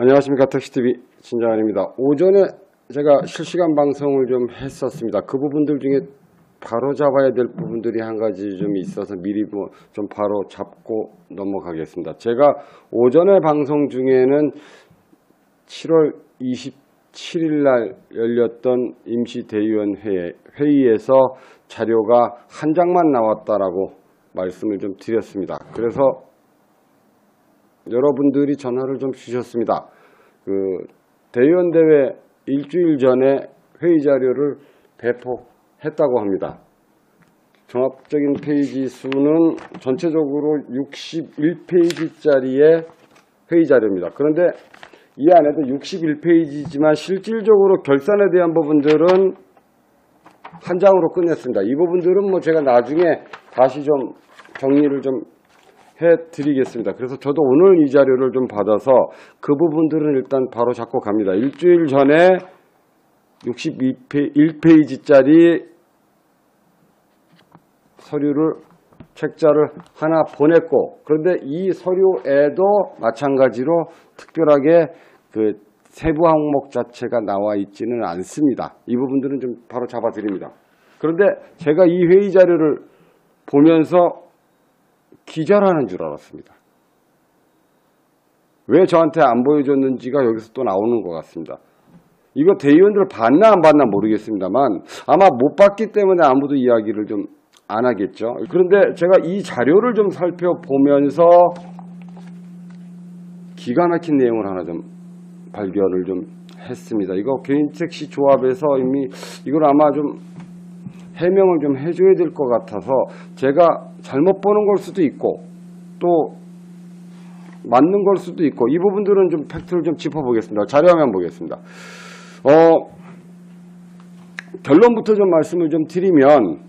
안녕하십니까. 택시TV 진장환입니다. 오전에 제가 실시간 방송을 좀 했었습니다. 그 부분들 중에 바로 잡아야 될 부분들이 한 가지 좀 있어서 미리 좀 바로 잡고 넘어가겠습니다. 제가 오전에 방송 중에는 7월 27일 날 열렸던 임시대의원 회의에서 자료가 한 장만 나왔다라고 말씀을 좀 드렸습니다. 그래서 여러분들이 전화를 좀 주셨습니다. 대의원대회 일주일 전에 회의 자료를 배포했다고 합니다. 종합적인 페이지 수는 전체적으로 61페이지짜리의 회의 자료입니다. 그런데 이 안에도 61페이지지만 실질적으로 결산에 대한 부분들은 한 장으로 끝냈습니다. 이 부분들은 제가 나중에 다시 좀 정리를 좀 해드리겠습니다. 그래서 저도 오늘 이 자료를 좀 받아서 그 부분들은 일단 바로 잡고 갑니다. 일주일 전에 61페이지짜리 서류를 책자를 하나 보냈고, 그런데 이 서류에도 마찬가지로 특별하게 세부 항목 자체가 나와 있지는 않습니다. 이 부분들은 좀 바로 잡아드립니다. 그런데 제가 이 회의 자료를 보면서 기절하는 줄 알았습니다. 왜 저한테 안 보여줬는지가 여기서 또 나오는 것 같습니다. 이거 대의원들 봤나 안 봤나 모르겠습니다만 아마 못 봤기 때문에 아무도 이야기를 좀 안 하겠죠. 그런데 제가 이 자료를 좀 살펴보면서 기가 막힌 내용을 하나 좀 발견을 좀 했습니다. 이거 개인택시 조합에서 이미 이걸 아마 좀 해명을 좀 해줘야 될 것 같아서 제가 잘못 보는 걸 수도 있고 또 맞는 걸 수도 있고 이 부분들은 좀 팩트를 좀 짚어보겠습니다. 자료화면 보겠습니다. 결론부터 좀 말씀을 좀 드리면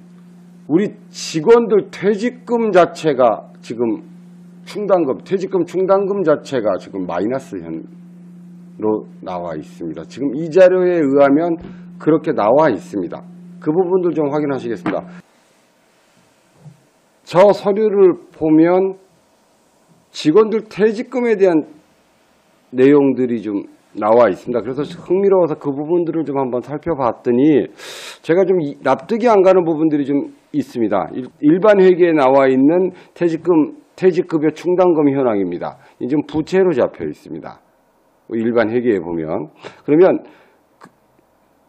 우리 직원들 퇴직금 자체가 지금 퇴직금 충당금 자체가 지금 마이너스로 나와 있습니다. 지금 이 자료에 의하면 그렇게 나와 있습니다. 그 부분들 좀 확인하시겠습니다. 저 서류를 보면 직원들 퇴직금에 대한 내용들이 좀 나와 있습니다. 그래서 흥미로워서 그 부분들을 좀 한번 살펴봤더니 제가 좀 납득이 안 가는 부분들이 좀 있습니다. 일반 회계에 나와 있는 퇴직급여 충당금 현황입니다. 지금 부채로 잡혀 있습니다. 일반 회계에 보면. 그러면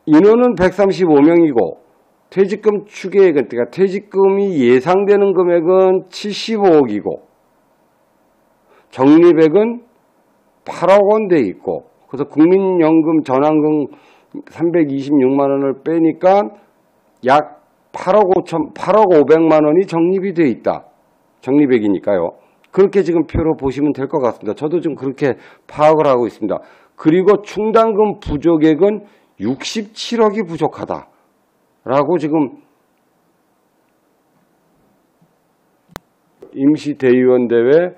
인원은 135명이고 퇴직금 추계액은, 그러니까 퇴직금이 예상되는 금액은 75억이고 적립액은 8억 원 돼 있고, 그래서 국민연금 전환금 326만 원을 빼니까 약 8억 500만 원이 적립이 돼 있다. 적립액이니까요. 그렇게 지금 표로 보시면 될 것 같습니다. 저도 좀 그렇게 파악을 하고 있습니다. 그리고 충당금 부족액은 67억이 부족하다. 라고 지금 임시대의원대회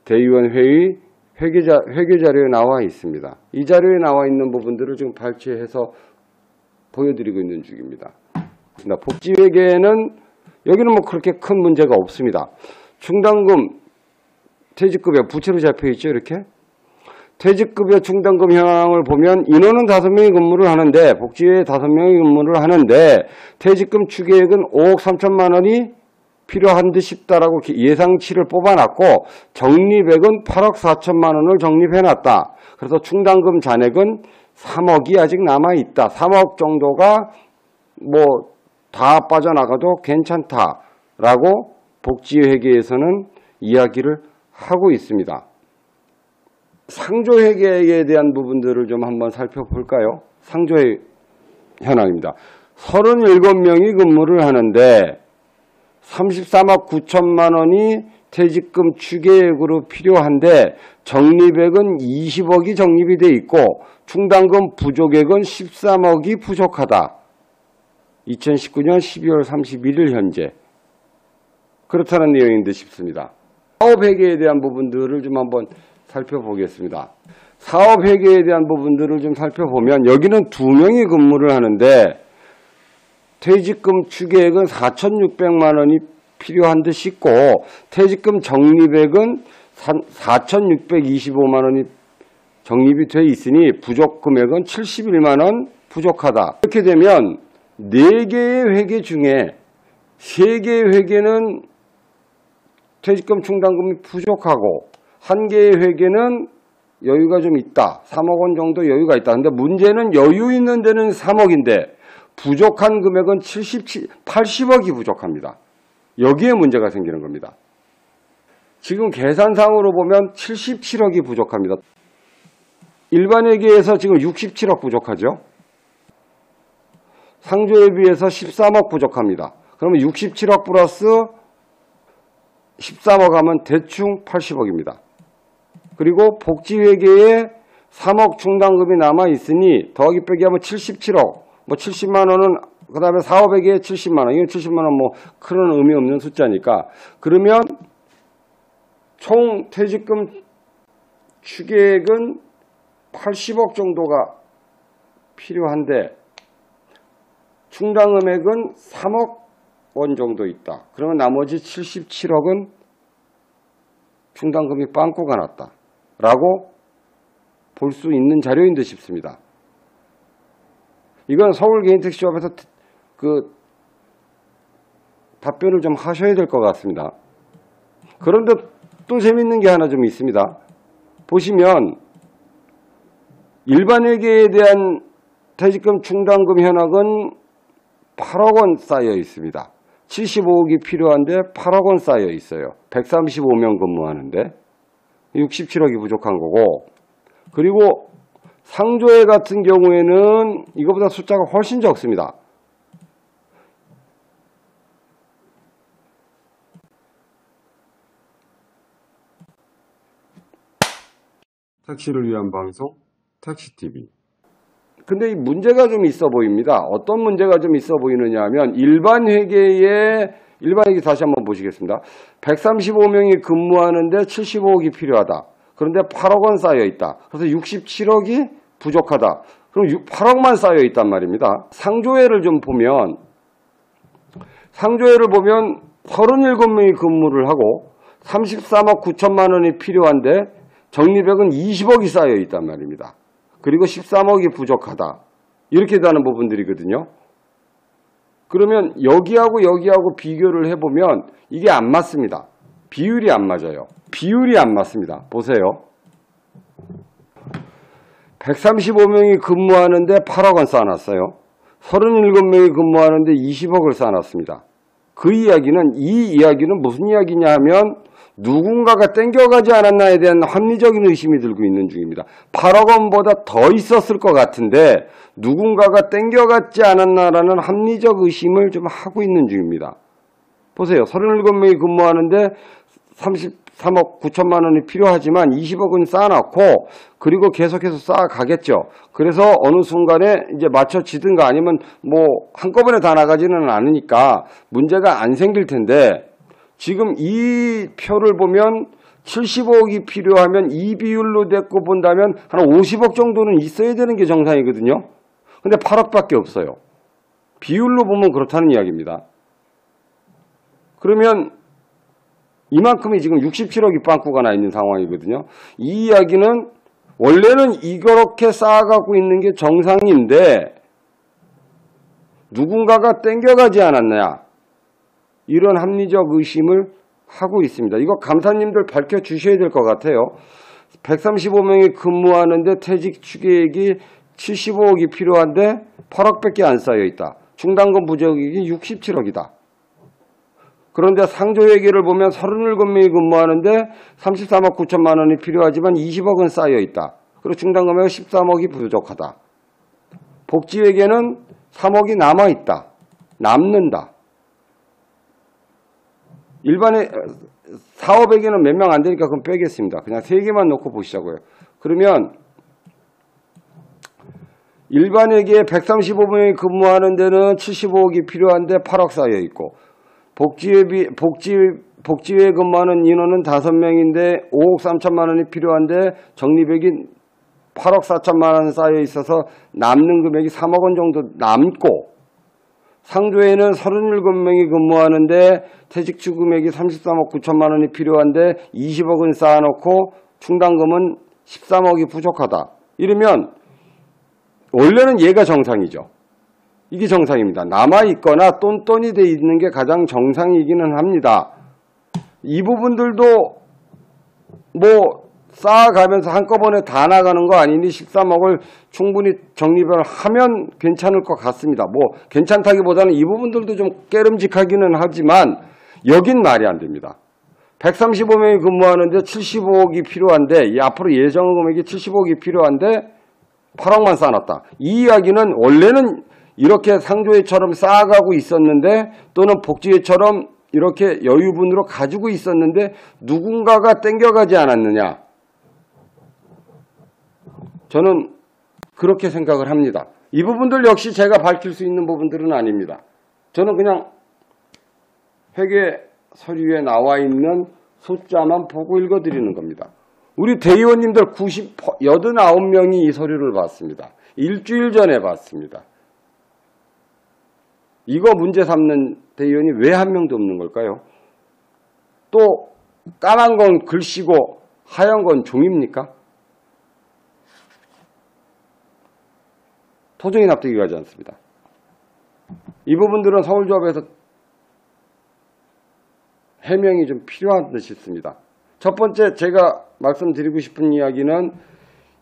대의원회의 회계자료에 나와 있습니다. 이 자료에 나와 있는 부분들을 지금 발췌해서 보여드리고 있는 중입니다. 복지회계는 여기는 그렇게 큰 문제가 없습니다. 충당금, 퇴직급여 부채로 잡혀 있죠, 이렇게. 퇴직급여 충당금 현황을 보면 인원은 5명이 근무를 하는데 복지회에 5명이 근무를 하는데 퇴직금 추계액은 5억 3천만 원이 필요한 듯 싶다라고 예상치를 뽑아놨고 적립액은 8억 4천만 원을 적립해놨다. 그래서 충당금 잔액은 3억이 아직 남아있다. 3억 정도가 다 빠져나가도 괜찮다라고 복지회계에서는 이야기를 하고 있습니다. 상조회계에 대한 부분들을 좀 한번 살펴볼까요? 상조회 현황입니다. 37명이 근무를 하는데 33억 9천만 원이 퇴직금 추계액으로 필요한데 적립액은 20억이 적립이 돼 있고 충당금 부족액은 13억이 부족하다. 2019년 12월 31일 현재. 그렇다는 내용인 듯 싶습니다. 사업회계에 대한 부분들을 좀 한번 살펴보겠습니다. 사업회계에 대한 부분들을 좀 살펴보면 여기는 2명이 근무를 하는데 퇴직금 추계액은 4,600만 원이 필요한 듯 싶고 퇴직금 적립액은 4,625만 원이 적립이 돼 있으니 부족 금액은 71만 원 부족하다. 이렇게 되면 4개의 회계 중에 3개의 회계는 퇴직금 충당금이 부족하고 1개의 회계는 여유가 좀 있다. 3억 원 정도 여유가 있다. 근데 문제는 여유 있는 데는 3억인데 부족한 금액은 80억이 부족합니다. 여기에 문제가 생기는 겁니다. 지금 계산상으로 보면 77억이 부족합니다. 일반 회계에서 지금 67억 부족하죠. 상조에 비해서 13억 부족합니다. 그러면 67억 플러스 13억 하면 대충 80억입니다. 그리고 복지회계에 3억 충당금이 남아있으니 더하기 빼기 하면 77억. 뭐 70만 원은 그 다음에 사업회계에 70만 원. 이건 70만 원 뭐 큰 의미 없는 숫자니까. 그러면 총 퇴직금 추계액은 80억 정도가 필요한데 충당금액은 3억 원 정도 있다. 그러면 나머지 77억은 충당금이 빵꾸가 났다. 라고 볼 수 있는 자료인 듯 싶습니다. 이건 서울개인택시조합에서 답변을 좀 하셔야 될 것 같습니다. 그런데 또 재밌는 게 하나 좀 있습니다. 보시면 일반 회계에 대한 퇴직금 충당금 현황은 8억 원 쌓여 있습니다. 75억이 필요한데 8억 원 쌓여 있어요. 135명 근무하는데 67억이 부족한 거고, 그리고 상조회 같은 경우에는 이거보다 숫자가 훨씬 적습니다. 택시를 위한 방송 택시TV. 근데 이 문제가 좀 있어 보입니다. 어떤 문제가 좀 있어 보이느냐 하면 일반 회계 다시 한번 보시겠습니다. 135명이 근무하는데 75억이 필요하다. 그런데 8억 원 쌓여 있다. 그래서 67억이 부족하다. 그럼 8억만 쌓여 있단 말입니다. 상조회를 보면 37명이 근무를 하고 33억 9천만 원이 필요한데 적립액은 20억이 쌓여 있단 말입니다. 그리고 13억이 부족하다. 이렇게 되는 부분들이거든요. 그러면 여기하고 비교를 해보면 이게 안 맞습니다. 비율이 안 맞아요. 비율이 안 맞습니다. 보세요. 135명이 근무하는데 8억 원 쌓아놨어요. 37명이 근무하는데 20억을 쌓아놨습니다. 이 이야기는 무슨 이야기냐 하면 누군가가 땡겨가지 않았나에 대한 합리적인 의심이 들고 있는 중입니다. 8억 원보다 더 있었을 것 같은데 누군가가 땡겨갔지 않았나라는 합리적 의심을 좀 하고 있는 중입니다. 보세요. 37명이 근무하는데 33억 9천만 원이 필요하지만 20억은 쌓아놨고 그리고 계속해서 쌓아가겠죠. 그래서 어느 순간에 이제 맞춰지든가 아니면 뭐 한꺼번에 다 나가지는 않으니까 문제가 안 생길 텐데, 지금 이 표를 보면 75억이 필요하면 이 비율로 데리고 본다면 한 50억 정도는 있어야 되는 게 정상이거든요. 근데 8억밖에 없어요. 비율로 보면 그렇다는 이야기입니다. 그러면 이만큼이 지금 67억이 빵꾸가 나 있는 상황이거든요. 이 이야기는 원래는 이렇게 쌓아가고 있는 게 정상인데 누군가가 땡겨가지 않았냐, 이런 합리적 의심을 하고 있습니다. 이거 감사님들 밝혀주셔야 될 것 같아요. 135명이 근무하는데 퇴직 추계액이 75억이 필요한데 8억밖에 안 쌓여있다. 충당금 부족액이 67억이다. 그런데 상조회계를 보면 37명이 근무하는데 33억 9천만 원이 필요하지만 20억은 쌓여있다. 그리고 충당금액은 13억이 부족하다. 복지회계는 3억이 남아있다. 남는다. 일반의 사업에게는 몇 명 안 되니까 그럼 빼겠습니다. 그냥 3개만 놓고 보시자고요. 그러면 일반에게 135명이 근무하는 데는 75억이 필요한데 8억 쌓여 있고, 복지회에 근무하는 인원은 5명인데 5억 3천만 원이 필요한데 적립액이 8억 4천만 원 쌓여 있어서 남는 금액이 3억 원 정도 남고, 상조에는 37명이 근무하는데 퇴직주 금액이 33억 9천만 원이 필요한데 20억은 쌓아놓고 충당금은 13억이 부족하다. 이러면 원래는 얘가 정상이죠. 이게 정상입니다. 남아있거나 똔똔이 돼 있는 게 가장 정상이기는 합니다. 이 부분들도 뭐 쌓아가면서 한꺼번에 다 나가는 거 아니니 13억을 충분히 적립을 하면 괜찮을 것 같습니다. 뭐 괜찮다기보다는 이 부분들도 좀 깨름직하기는 하지만 여긴 말이 안 됩니다. 135명이 근무하는데 75억이 필요한데 앞으로 예정 금액이 75억이 필요한데 8억만 쌓아놨다. 이 이야기는 원래는 이렇게 상조회처럼 쌓아가고 있었는데 또는 복지회처럼 이렇게 여유분으로 가지고 있었는데 누군가가 땡겨가지 않았느냐. 저는 그렇게 생각을 합니다. 이 부분들 역시 제가 밝힐 수 있는 부분들은 아닙니다. 저는 그냥 회계 서류에 나와 있는 숫자만 보고 읽어드리는 겁니다. 우리 대의원님들 89명이 이 서류를 봤습니다. 일주일 전에 봤습니다. 이거 문제 삼는 대의원이 왜 한 명도 없는 걸까요? 또 까만 건 글씨고 하얀 건 종입니까? 도저히 납득이 가지 않습니다. 이 부분들은 서울조합에서 해명이 좀 필요한 듯 싶습니다. 첫 번째 제가 말씀드리고 싶은 이야기는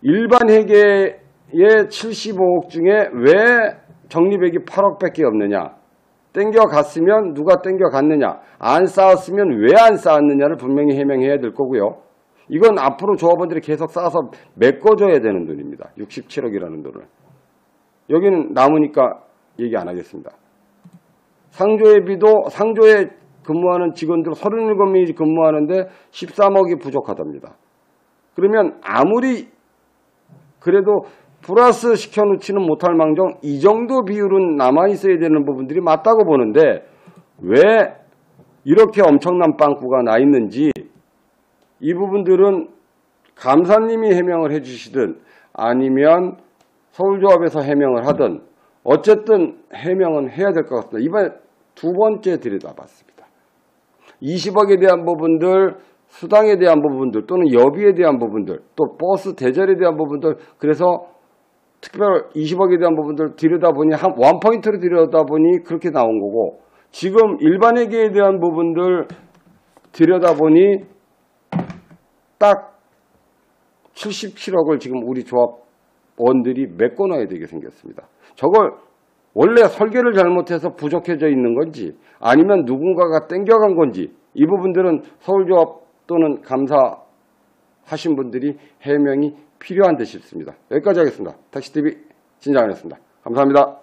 일반 회계의 75억 중에 왜 적립액이 8억밖에 없느냐. 땡겨갔으면 누가 땡겨갔느냐. 안 쌓았으면 왜 안 쌓았느냐를 분명히 해명해야 될 거고요. 이건 앞으로 조합원들이 계속 쌓아서 메꿔줘야 되는 돈입니다. 67억이라는 돈을. 여기는 남으니까 얘기 안 하겠습니다. 상조회비도 상조회 근무하는 직원들 37명이 근무하는데 13억이 부족하답니다. 그러면 아무리 그래도 플러스 시켜놓지는 못할 망정 이 정도 비율은 남아있어야 되는 부분들이 맞다고 보는데 왜 이렇게 엄청난 빵꾸가 나 있는지 이 부분들은 감사님이 해명을 해주시든 아니면 서울조합에서 해명을 하든 어쨌든 해명은 해야 될 것 같습니다. 이번에 두 번째 들여다봤습니다. 20억에 대한 부분들, 수당에 대한 부분들 또는 여비에 대한 부분들 또 버스 대절에 대한 부분들 그래서 특별 20억에 대한 부분들 들여다보니 한 원포인트로 들여다보니 그렇게 나온 거고 지금 일반회계에 대한 부분들 들여다보니 딱 77억을 지금 우리 조합원들이 메꿔놔야 되게 생겼습니다. 저걸 원래 설계를 잘못해서 부족해져 있는 건지 아니면 누군가가 땡겨간 건지 이 부분들은 서울조합 또는 감사하신 분들이 해명이 필요한 듯 싶습니다. 여기까지 하겠습니다. 택시TV 진장현이었습니다. 감사합니다.